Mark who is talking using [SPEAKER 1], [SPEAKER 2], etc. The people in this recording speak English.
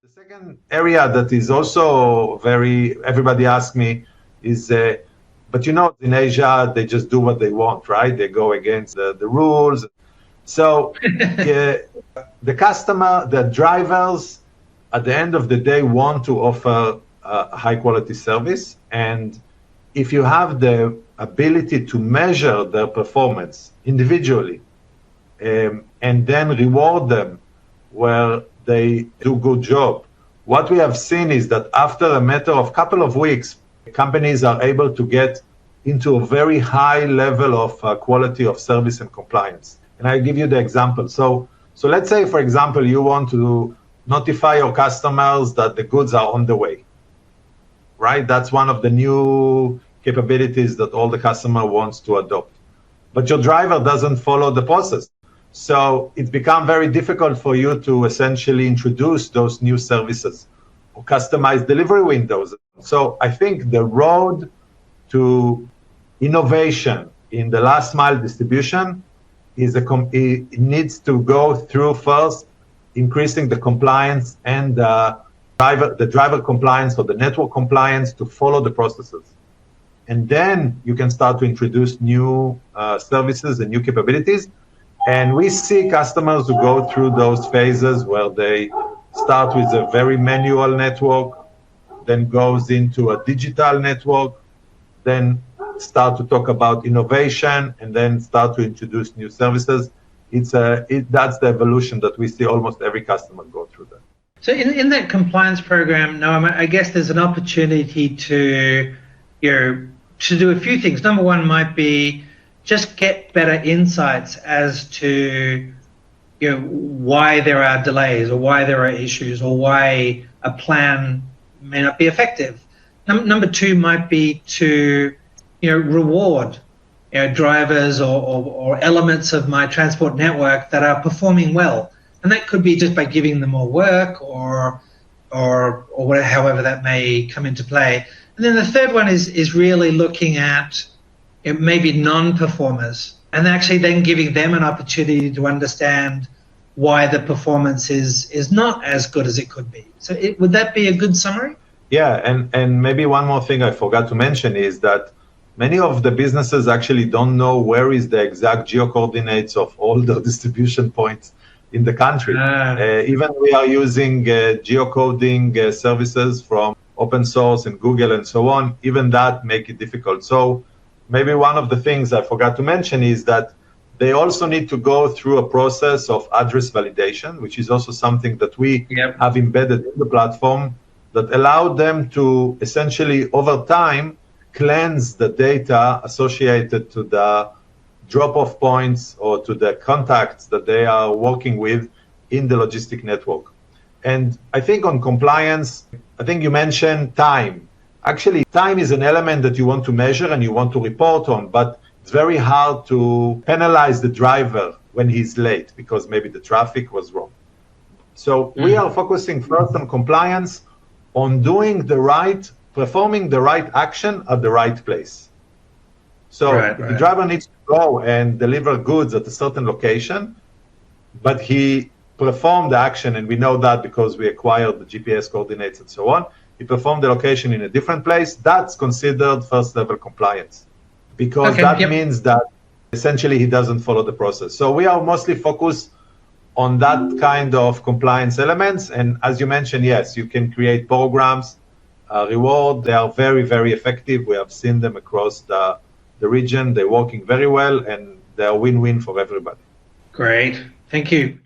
[SPEAKER 1] The second area that is also everybody asks me is, but in Asia, they just do what they want, right? They go against the rules. So the customer, the drivers, at the end of the day, want to offer high quality service. And if you have the ability to measure their performance individually, and then reward them where they do good job. What we have seen is that after a matter of couple of weeks, companies are able to get into a very high level of quality of service and compliance. And I'll give you the example. So let's say, for example, you want to notify your customers that the goods are on the way, right? That's one of the new capabilities that all the customer wants to adopt. But your driver doesn't follow the process. So it's become very difficult for you to essentially introduce those new services or customize delivery windows. So I think the road to innovation in the last mile distribution it needs to go through first increasing the compliance and the driver compliance or the network compliance to follow the processes. And then you can start to introduce new services and new capabilities. And we see customers who go through those phases where they start with a very manual network, then goes into a digital network, then start to talk about innovation, and then start to introduce new services. That's the evolution that we see almost every customer go through that.
[SPEAKER 2] So in that compliance program, Noam, I guess there's an opportunity to do a few things. Number one might be just get better insights as to why there are delays or why there are issues or why a plan may not be effective. Number two might be to reward drivers or elements of my transport network that are performing well, and that could be just by giving them more work or whatever, however that may come into play. And then the third one is really looking at maybe non-performers and actually then giving them an opportunity to understand why the performance is not as good as it could be. So would that be a good summary?
[SPEAKER 1] Yeah, and maybe one more thing I forgot to mention is that many of the businesses actually don't know where is the exact geo-coordinates of all the distribution points in the country. Even we are using geocoding services from open source and Google and so on. Even that make it difficult. So maybe one of the things I forgot to mention is that they also need to go through a process of address validation, which is also something that we have embedded in the platform that allowed them to essentially over time cleanse the data associated to the drop-off points or to the contacts that they are working with in the logistic network. And I think on compliance, I think you mentioned time. Actually, time is an element that you want to measure and you want to report on, but it's very hard to penalize the driver when he's late because maybe the traffic was wrong. So we are focusing first on compliance, on performing the right action at the right place. So if the driver needs to go and deliver goods at a certain location, but he performed the action, and we know that because we acquired the GPS coordinates and so on, he performed the location in a different place, that's considered first level compliance. Because means that essentially he doesn't follow the process. So we are mostly focused on that kind of compliance elements. And as you mentioned, yes, you can create programs, reward. They are very, very effective. We have seen them across the region. They're working very well, and they're win-win for everybody.
[SPEAKER 2] Great. Thank you.